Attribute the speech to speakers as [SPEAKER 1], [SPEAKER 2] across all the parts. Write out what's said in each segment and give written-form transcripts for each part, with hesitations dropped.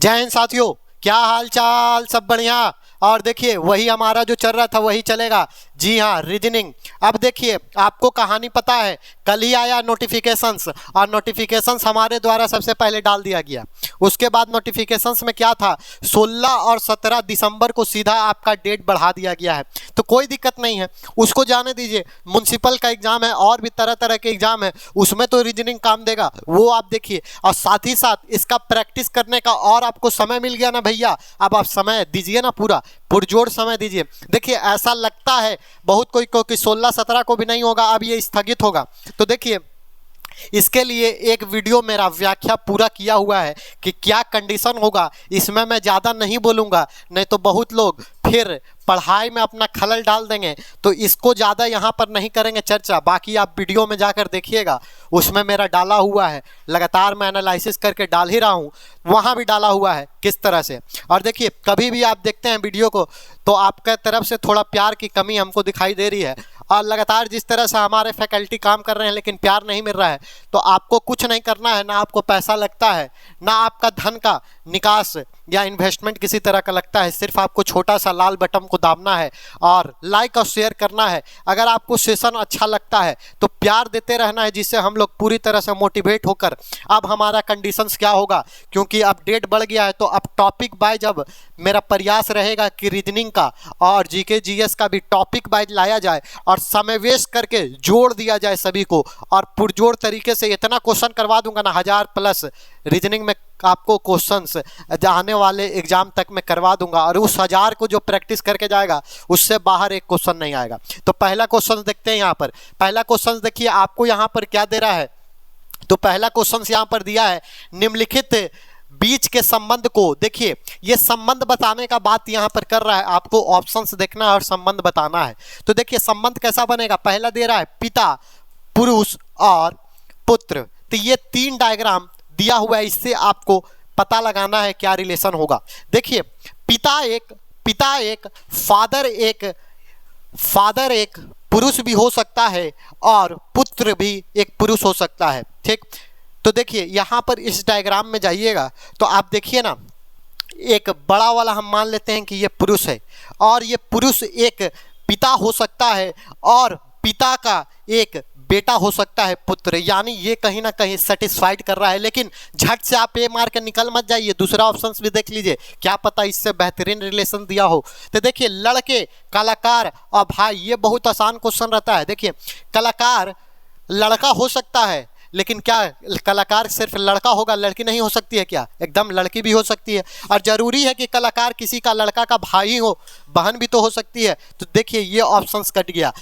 [SPEAKER 1] जय हिंद साथियों, क्या हाल चाल? सब बढ़िया। और देखिए वही हमारा जो चल रहा था वही चलेगा। जी हाँ, रीजनिंग। अब देखिए आपको कहानी पता है, कल ही आया नोटिफिकेशंस और नोटिफिकेशंस हमारे द्वारा सबसे पहले डाल दिया गया। उसके बाद नोटिफिकेशंस में क्या था, 16 और 17 दिसंबर को सीधा आपका डेट बढ़ा दिया गया है। तो कोई दिक्कत नहीं है, उसको जाने दीजिए। म्युनिसिपल का एग्जाम है और भी तरह तरह के एग्जाम है, उसमें तो रीजनिंग काम देगा, वो आप देखिए। और साथ ही साथ इसका प्रैक्टिस करने का और आपको समय मिल गया ना भैया, अब आप समय दीजिए ना, पूरा पुरजोर समय दीजिए। देखिए ऐसा लगता है बहुत कोई को कि 16-17 को भी नहीं होगा, अब ये स्थगित होगा। तो देखिए इसके लिए एक वीडियो मेरा व्याख्या पूरा किया हुआ है कि क्या कंडीशन होगा। इसमें मैं ज़्यादा नहीं बोलूँगा, नहीं तो बहुत लोग फिर पढ़ाई में अपना खलल डाल देंगे, तो इसको ज़्यादा यहाँ पर नहीं करेंगे चर्चा। बाकी आप वीडियो में जाकर देखिएगा, उसमें मेरा डाला हुआ है, लगातार मैं एनालिसिस करके डाल ही रहा हूँ, वहाँ भी डाला हुआ है किस तरह से। और देखिए कभी भी आप देखते हैं वीडियो को तो आपके तरफ से थोड़ा प्यार की कमी हमको दिखाई दे रही है। और लगातार जिस तरह से हमारे फैकल्टी काम कर रहे हैं लेकिन प्यार नहीं मिल रहा है, तो आपको कुछ नहीं करना है, ना आपको पैसा लगता है, ना आपका धन का निकास या इन्वेस्टमेंट किसी तरह का लगता है। सिर्फ आपको छोटा सा लाल बटन को दाबना है और लाइक और शेयर करना है। अगर आपको सेशन अच्छा लगता है तो प्यार देते रहना है, जिससे हम लोग पूरी तरह से मोटिवेट होकर, अब हमारा कंडीशंस क्या होगा, क्योंकि अब डेट बढ़ गया है, तो अब टॉपिक वाइज अब मेरा प्रयास रहेगा कि रीजनिंग का और जीके जीएस का भी टॉपिक वाइज लाया जाए और समावेश करके जोड़ दिया जाए सभी को, और पुरजोर तरीके से इतना क्वेश्चन करवा दूंगा ना, 1000+ रीजनिंग में आपको क्वेश्चंस आने वाले एग्जाम तक में करवा दूंगा। और उस 1000 को जो प्रैक्टिस करके जाएगा उससे बाहर एक क्वेश्चन नहीं आएगा। तो पहला क्वेश्चन देखते हैं। यहाँ पर पहला क्वेश्चन देखिए आपको यहाँ पर क्या दे रहा है। तो पहला क्वेश्चन यहाँ पर दिया है, निम्नलिखित बीच के संबंध को, देखिए ये संबंध बताने का बात यहाँ पर कर रहा है, आपको ऑप्शंस देखना है और संबंध बताना है। तो देखिए संबंध कैसा बनेगा, पहला दे रहा है पिता, पुरुष और पुत्र। तो ये 3 डायग्राम दिया हुआ है, इससे आपको पता लगाना है क्या रिलेशन होगा। देखिए पिता एक फादर एक पुरुष भी हो सकता है और पुत्र भी एक पुरुष हो सकता है, ठीक। तो देखिए यहाँ पर इस डायग्राम में जाइएगा तो आप देखिए ना, एक बड़ा वाला हम मान लेते हैं कि ये पुरुष है, और ये पुरुष एक पिता हो सकता है और पिता का एक बेटा हो सकता है पुत्र, यानी ये कहीं ना कहीं सेटिस्फाइड कर रहा है। लेकिन झट से आप ये मार के निकल मत जाइए, दूसरा ऑप्शन भी देख लीजिए, क्या पता इससे बेहतरीन रिलेशन दिया हो। तो देखिए लड़के, कलाकार और भाई, ये बहुत आसान क्वेश्चन रहता है। देखिए कलाकार लड़का हो सकता है, लेकिन क्या कलाकार सिर्फ लड़का होगा, लड़की नहीं हो सकती है क्या? एकदम लड़की भी हो सकती है। और जरूरी है कि कलाकार किसी का लड़का का भाई हो, बहन भी तो हो सकती है। तो देखिए ये ऑप्शंस कट गया।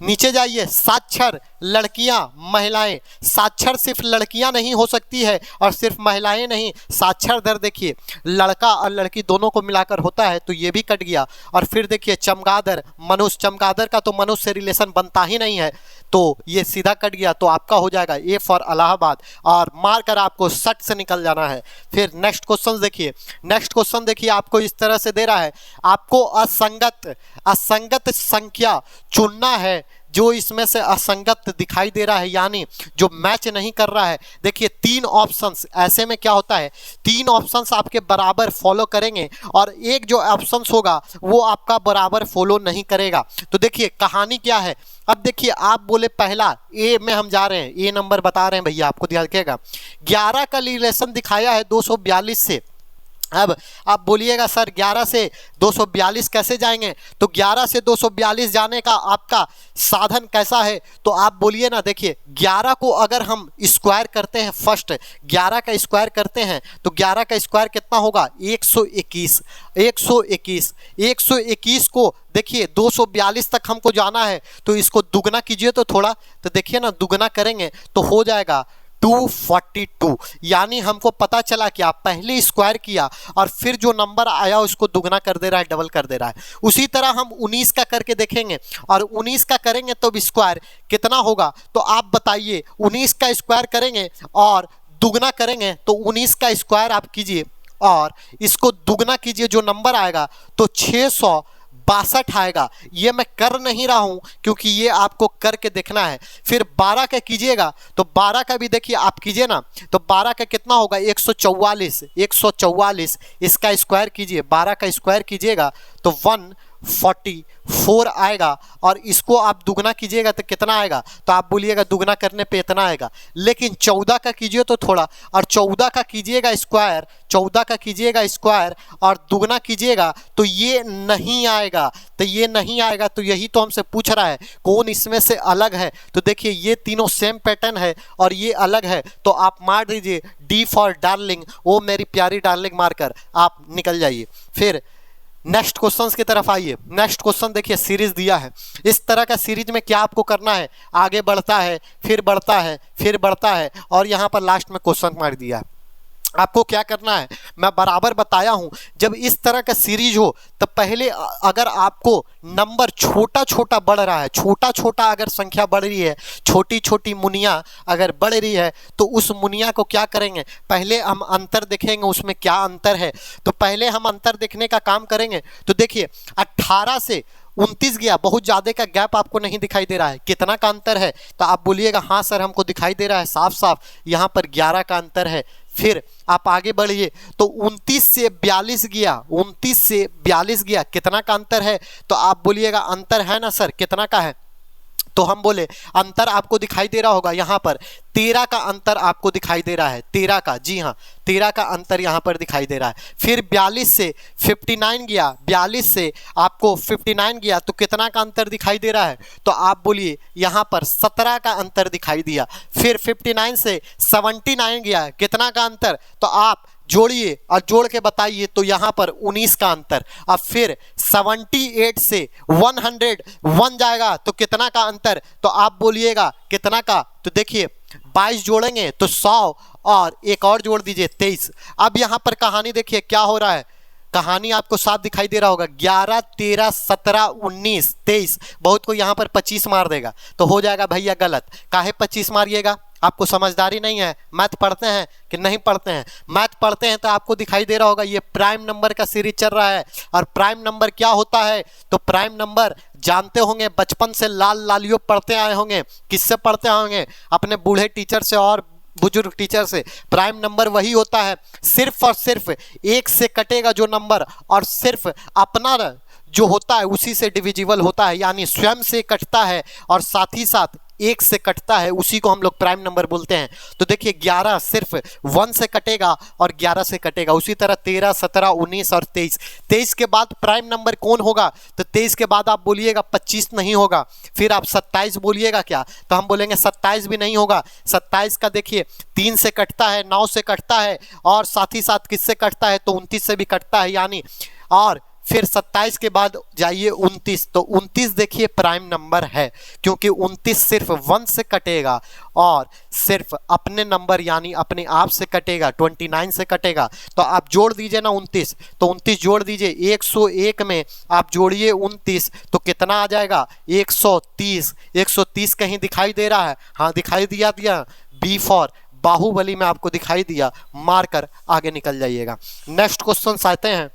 [SPEAKER 1] नीचे जाइए, साक्षर लड़कियां, महिलाएं। साक्षर सिर्फ लड़कियां नहीं हो सकती है और सिर्फ महिलाएं नहीं, साक्षर दर देखिए लड़का और लड़की दोनों को मिलाकर होता है, तो ये भी कट गया। और फिर देखिए चमगादड़, मनुष्य, चमगादड़ का तो मनुष्य से रिलेशन बनता ही नहीं है, तो ये सीधा कट गया। तो आपका हो जाएगा ए फॉर इलाहाबाद, और मारकर आपको सट से निकल जाना है। फिर नेक्स्ट क्वेश्चन देखिए, नेक्स्ट क्वेश्चन देखिए आपको इस तरह से दे रहा है, आपको असंगत संख्या चुनना है जो इसमें से असंगत दिखाई दे रहा है, यानी जो मैच नहीं कर रहा है। देखिए 3 ऑप्शंस, ऐसे में क्या होता है, 3 ऑप्शंस आपके बराबर फॉलो करेंगे और एक जो ऑप्शंस होगा वो आपका बराबर फॉलो नहीं करेगा। तो देखिए कहानी क्या है। अब देखिए आप बोले पहला ए में हम जा रहे हैं, ए नंबर बता रहे हैं भैया, आपको ध्यान रखिएगा। 11 का रिलेशन दिखाया है 242 से। अब आप बोलिएगा सर 11 से 242 कैसे जाएंगे, तो 11 से 242 जाने का आपका साधन कैसा है, तो आप बोलिए ना। देखिए 11 को अगर हम स्क्वायर करते हैं, फर्स्ट 11 का स्क्वायर करते हैं तो 11 का स्क्वायर कितना होगा, 121। 121 को देखिए 242 तक हमको जाना है, तो इसको दुगना कीजिए तो थोड़ा, तो देखिए ना दुगना करेंगे तो हो जाएगा 242। यानी हमको पता चला कि आप पहले स्क्वायर किया और फिर जो नंबर आया उसको दुगना कर दे रहा है, डबल कर दे रहा है। उसी तरह हम 19 का करके देखेंगे, और 19 का करेंगे तो स्क्वायर कितना होगा, तो आप बताइए। 19 का स्क्वायर करेंगे और दुगना करेंगे तो 19 का स्क्वायर आप कीजिए और इसको दुगना कीजिए, जो नंबर आएगा तो 62 आएगा। ये मैं कर नहीं रहा हूं क्योंकि ये आपको करके देखना है। फिर 12 का कीजिएगा तो 12 का भी देखिए आप कीजिए ना, तो 12 का कितना होगा 144। इसका स्क्वायर कीजिए, 12 का स्क्वायर कीजिएगा तो 144 आएगा। और इसको आप दुगना कीजिएगा तो कितना आएगा, तो आप बोलिएगा दुगना करने पे इतना आएगा। लेकिन 14 का कीजिए तो थोड़ा, और 14 का कीजिएगा स्क्वायर, 14 का कीजिएगा स्क्वायर और दुगना कीजिएगा तो ये नहीं आएगा। तो ये नहीं आएगा, तो यही तो हमसे पूछ रहा है कौन इसमें से अलग है। तो देखिए ये तीनों सेम पैटर्न है और ये अलग है, तो आप मार दीजिए डी फॉर डार्लिंग, ओ मेरी प्यारी डार्लिंग मारकर आप निकल जाइए। फिर नेक्स्ट क्वेश्चंस की तरफ आइए। नेक्स्ट क्वेश्चन देखिए, सीरीज दिया है। इस तरह का सीरीज में क्या आपको करना है, आगे बढ़ता है, फिर बढ़ता है, फिर बढ़ता है, और यहाँ पर लास्ट में क्वेश्चन मार दिया है। आपको क्या करना है, मैं बराबर बताया हूं, जब इस तरह का सीरीज हो तो पहले अगर आपको नंबर छोटा छोटा बढ़ रहा है, छोटा छोटा अगर संख्या बढ़ रही है, छोटी छोटी मुनिया अगर बढ़ रही है, तो उस मुनिया को क्या करेंगे, पहले हम अंतर देखेंगे उसमें क्या अंतर है। तो पहले हम अंतर देखने का काम करेंगे। तो देखिए 18 से 29 गया, बहुत ज़्यादा का गैप आपको नहीं दिखाई दे रहा है, कितना का अंतर है, तो आप बोलिएगा हाँ सर हमको दिखाई दे रहा है साफ साफ, यहाँ पर 11 का अंतर है। फिर आप आगे बढ़िए तो 29 से 42 गया, 29 से 42 गया, कितना का अंतर है, तो आप बोलिएगा अंतर है ना सर, कितना का है, तो हम बोले अंतर आपको दिखाई दे रहा होगा, यहाँ पर 13 का अंतर आपको दिखाई दे रहा है, 13 का, जी हाँ 13 का अंतर यहाँ पर दिखाई दे रहा है। फिर 42 से 59 गया, 42 से आपको 59 गया तो कितना का अंतर दिखाई दे रहा है, तो आप बोलिए यहाँ पर 17 का अंतर दिखाई दिया। फिर 59 से 79 गया, कितना का अंतर, तो आप जोड़िए और जोड़ के बताइए, तो यहाँ पर 19 का अंतर। अब फिर 78 से 101 जाएगा तो कितना का अंतर, तो आप बोलिएगा कितना का, तो देखिए 22 जोड़ेंगे तो 100 और एक और जोड़ दीजिए 23। अब यहाँ पर कहानी देखिए क्या हो रहा है, कहानी आपको साफ दिखाई दे रहा होगा, 11, 13, 17, 19, 23, बहुत को यहाँ पर 25 मार देगा तो हो जाएगा भैया गलत। काहे 25 मारिएगा, आपको समझदारी नहीं है, मैथ पढ़ते हैं कि नहीं पढ़ते हैं, मैथ पढ़ते हैं तो आपको दिखाई दे रहा होगा ये प्राइम नंबर का सीरीज चल रहा है। और प्राइम नंबर क्या होता है, तो प्राइम नंबर जानते होंगे, बचपन से लाल लालियों पढ़ते आए होंगे, किससे पढ़ते होंगे, अपने बूढ़े टीचर से और बुजुर्ग टीचर से। प्राइम नंबर वही होता है, सिर्फ और सिर्फ एक से कटेगा जो नंबर, और सिर्फ अपना जो होता है उसी से डिविजिबल होता है, यानी स्वयं से कटता है और साथ ही साथ एक से कटता है, उसी को हम लोग प्राइम नंबर बोलते हैं। तो देखिए 11 सिर्फ 1 से कटेगा और 11 से कटेगा, उसी तरह 13, 17, 19 और 23। 23 के बाद प्राइम नंबर कौन होगा, तो 23 के बाद आप बोलिएगा 25 नहीं होगा, फिर आप 27 बोलिएगा क्या, तो हम बोलेंगे 27 भी नहीं होगा। 27 का देखिए 3 से कटता है, 9 से कटता है और साथ ही साथ किससे कटता है, तो 29 से भी कटता है, यानी और फिर 27 के बाद जाइए 29, तो 29 देखिए प्राइम नंबर है, क्योंकि 29 सिर्फ 1 से कटेगा और सिर्फ अपने नंबर यानी अपने आप से कटेगा, 29 से कटेगा। तो आप जोड़ दीजिए ना 29, तो 29 जोड़ दीजिए, 101 में आप जोड़िए 29 तो कितना आ जाएगा 130। 130 कहीं दिखाई दे रहा है, हाँ दिखाई दिया, बी फॉर बाहुबली में आपको दिखाई दिया, मारकर आगे निकल जाइएगा। नेक्स्ट क्वेश्चन आते हैं।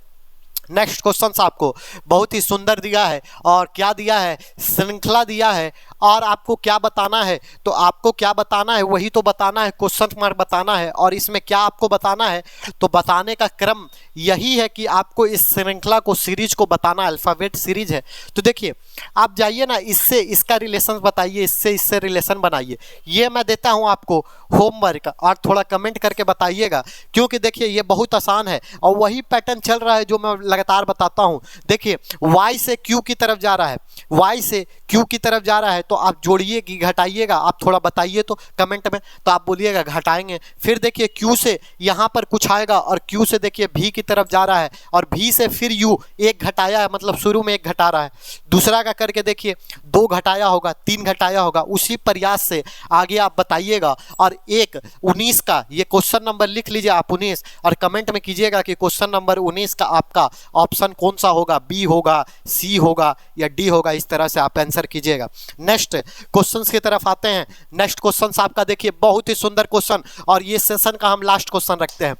[SPEAKER 1] नेक्स्ट क्वेश्चन आपको बहुत ही सुंदर दिया है, और क्या दिया है, श्रृंखला दिया है, और आपको क्या बताना है, तो आपको क्या बताना है वही तो बताना है, क्वेश्चन मार्क बताना है। और इसमें क्या आपको बताना है, तो बताने का क्रम यही है कि आपको इस श्रृंखला को, सीरीज को बताना, अल्फ़ाबेट सीरीज है। तो देखिए आप जाइए ना, इससे इसका रिलेशन बताइए, इससे रिलेशन बनाइए, ये मैं देता हूँ आपको होमवर्क, और थोड़ा कमेंट करके बताइएगा, क्योंकि देखिए ये बहुत आसान है और वही पैटर्न चल रहा है जो मैं लगातार बताता हूं। देखिए y से q की तरफ जा रहा है, y से q की तरफ जा रहा है, तो आप जोड़िए कि घटाइएगा, आप थोड़ा बताइए तो कमेंट में, तो आप बोलिएगा घटाएंगे। फिर देखिए q से यहाँ पर कुछ आएगा और q से देखिए v की तरफ जा रहा है, और v से फिर u एक घटाया है, मतलब शुरू में एक घटा रहा है, दूसरा का करके देखिए 2 घटाया होगा, 3 घटाया होगा, उसी प्रयास से आगे आप बताइएगा। और एक 19 का ये क्वेश्चन नंबर लिख लीजिए आप 19, और कमेंट में कीजिएगा कि क्वेश्चन नंबर 19 का आपका ऑप्शन कौन सा होगा, बी होगा, सी होगा या डी होगा, इस तरह से आप आंसर कीजिएगा। नेक्स्ट क्वेश्चंस की तरफ आते हैं। नेक्स्ट क्वेश्चन आपका देखिए बहुत ही सुंदर क्वेश्चन, और ये सेशन का हम लास्ट क्वेश्चन रखते हैं।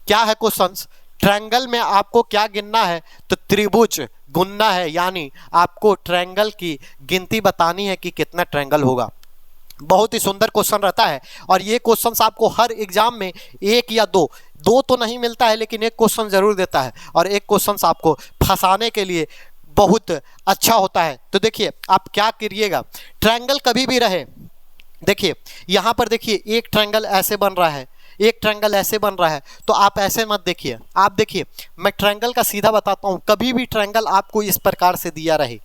[SPEAKER 1] क्या है क्वेश्चंस, ट्रायंगल में आपको क्या गिनना है, तो त्रिभुज गुनना है, यानी आपको ट्रायंगल की गिनती बतानी है कि कितना ट्रायंगल होगा। बहुत ही सुंदर क्वेश्चन रहता है और ये क्वेश्चन आपको हर एग्जाम में एक या दो तो नहीं मिलता है, लेकिन एक क्वेश्चन जरूर देता है और एक क्वेश्चन आपको फंसाने के लिए बहुत अच्छा होता है। तो देखिए आप क्या करिएगा, ट्रायंगल कभी भी रहे, देखिए यहाँ पर देखिए एक ट्रायंगल ऐसे बन रहा है, एक ट्रायंगल ऐसे बन रहा है, तो आप ऐसे मत देखिए, आप देखिए मैं ट्रायंगल का सीधा बताता हूँ। कभी भी ट्रायंगल आपको इस प्रकार से दिया रहे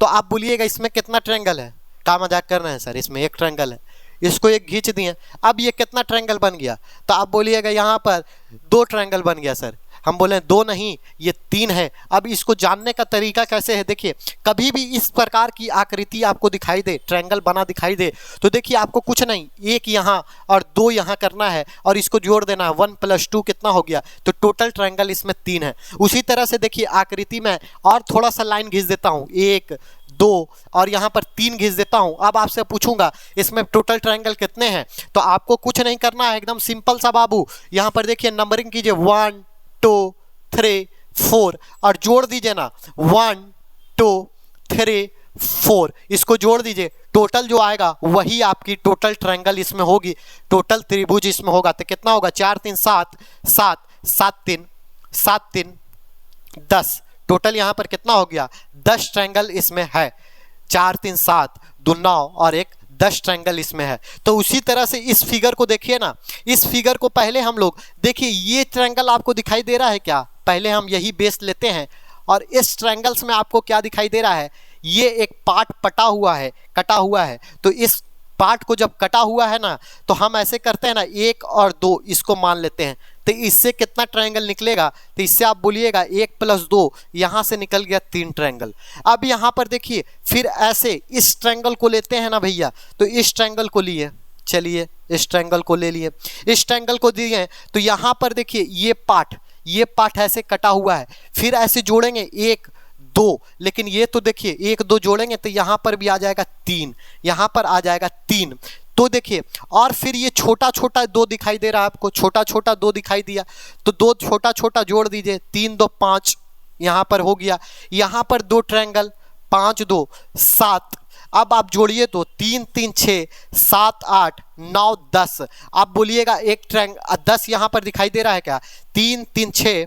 [SPEAKER 1] तो आप बोलिएगा इसमें कितना ट्रायंगल है, क्या मजाक कर रहे हैं सर, इसमें एक ट्रायंगल है, इसको एक खींच दिए, अब ये कितना ट्रायंगल बन गया, तो आप बोलिएगा यहाँ पर 2 ट्रायंगल बन गया सर। हम बोले 2 नहीं, ये 3 है। अब इसको जानने का तरीका कैसे है, देखिए कभी भी इस प्रकार की आकृति आपको दिखाई दे, ट्रायंगल बना दिखाई दे, तो देखिए आपको कुछ नहीं, 1 यहाँ और 2 यहाँ करना है और इसको जोड़ देना है, 1 + 2 कितना हो गया, तो टोटल ट्रायंगल इसमें 3 है। उसी तरह से देखिए आकृति में और थोड़ा सा लाइन खींच देता हूँ, 1 2 और यहाँ पर 3 खींच देता हूँ। अब आपसे पूछूंगा इसमें टोटल ट्रायंगल कितने हैं, तो आपको कुछ नहीं करना है, एकदम सिंपल सा बाबू, यहाँ पर देखिए नंबरिंग कीजिए 1 2 3 4 और जोड़ दीजिए ना 1 2 3 4, इसको जोड़ दीजिए, टोटल जो आएगा वही आपकी टोटल ट्रायंगल इसमें होगी, टोटल त्रिभुज इसमें होगा। तो कितना होगा, 4 3 7 7 7 3 7 3 10, टोटल यहाँ पर कितना हो गया, 10 ट्रायंगल इसमें है, 4 3 7 2 9 और एक 10 ट्रायंगल इसमें है। तो उसी तरह से इस फिगर को देखिए ना, इस फिगर को पहले हम लोग देखिए, ये ट्रायंगल आपको दिखाई दे रहा है क्या, पहले हम यही बेस लेते हैं और इस ट्रायंगल्स में आपको क्या दिखाई दे रहा है, ये एक पार्ट कटा हुआ है, तो इस पार्ट को जब कटा हुआ है ना, तो हम ऐसे करते हैं ना, 1 और 2 इसको मान लेते हैं, तो इससे कितना ट्रायंगल निकलेगा, तो इससे आप बोलिएगा 1 + 2, यहाँ से निकल गया 3 ट्रायंगल। अब यहाँ पर देखिए फिर ऐसे इस ट्रायंगल को लेते हैं ना भैया, तो इस ट्रायंगल को लिए, चलिए इस ट्रायंगल को ले लिए, इस ट्रायंगल को दिए, तो यहाँ पर देखिए ये पार्ट ऐसे कटा हुआ है, फिर ऐसे जोड़ेंगे 1 2, लेकिन ये तो देखिए 1 2 जोड़ेंगे तो यहाँ पर भी आ जाएगा 3, यहाँ पर आ जाएगा 3, तो देखिए और फिर ये छोटा छोटा 2 दिखाई दे रहा है आपको, छोटा छोटा 2 दिखाई दिया, तो 2 छोटा छोटा जोड़ दीजिए, 3 2 5 यहाँ पर हो गया, यहाँ पर 2 ट्रायंगल, 5 2 7, अब आप जोड़िए तो 3 3 6 7 8 9 10, आप बोलिएगा एक ट्रायंगल 10 यहाँ पर दिखाई दे रहा है क्या, 3 3 6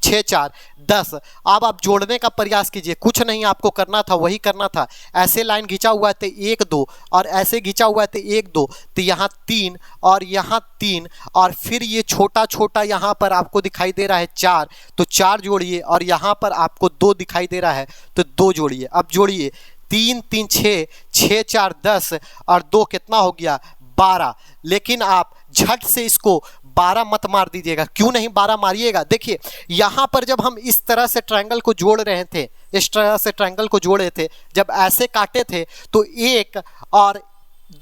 [SPEAKER 1] 6 4 10, अब आप जोड़ने का प्रयास कीजिए, कुछ नहीं आपको करना था वही करना था, ऐसे लाइन खींचा हुआ है तो 1 2 और ऐसे खींचा हुआ है तो 1 2, तो यहाँ 3 और यहाँ 3 और फिर ये छोटा छोटा यहाँ पर आपको दिखाई दे रहा है 4, तो 4 जोड़िए और यहाँ पर आपको 2 दिखाई दे रहा है तो 2 जोड़िए। अब जोड़िए 3 3 6 6 4 10 और 2 कितना हो गया 12, लेकिन आप झट से इसको 12 मत मार दीजिएगा, क्यों नहीं 12 मारिएगा, देखिए यहाँ पर जब हम इस तरह से ट्रायंगल को जोड़ रहे थे, इस तरह से ट्रायंगल को जोड़े थे, जब ऐसे काटे थे तो 1 और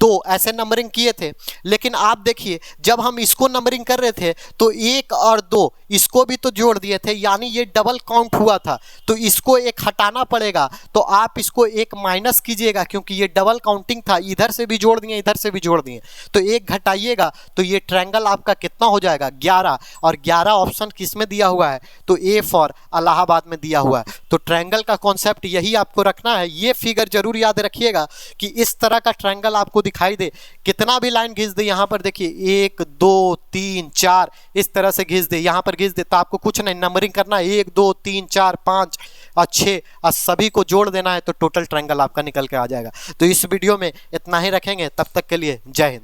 [SPEAKER 1] 2 ऐसे नंबरिंग किए थे, लेकिन आप देखिए जब हम इसको नंबरिंग कर रहे थे तो 1 और 2 इसको भी तो जोड़ दिए थे, यानी ये डबल काउंट हुआ था, तो इसको एक हटाना पड़ेगा, तो आप इसको एक माइनस कीजिएगा क्योंकि ये डबल काउंटिंग था, इधर से भी जोड़ दिए इधर से भी जोड़ दिए, तो एक घटाइएगा तो ये ट्रायंगल आपका कितना हो जाएगा 11, और 11 ऑप्शन किस में दिया हुआ है, तो ए फॉर इलाहाबाद में दिया हुआ है। तो ट्रायंगल का कॉन्सेप्ट यही आपको रखना है, ये फिगर जरूर याद रखिएगा कि इस तरह का ट्रायंगल आपको दिखाई दे, कितना भी लाइन घिस दे, यहाँ पर देखिए 1 2 3 4 इस तरह से घिस दे, यहाँ पर घिस दे, तो आपको कुछ नहीं नंबरिंग करना है, 1 2 3 4 5 और 6 और सभी को जोड़ देना है, तो टोटल ट्रायंगल आपका निकल के आ जाएगा। तो इस वीडियो में इतना ही रखेंगे, तब तक के लिए जय हिंद।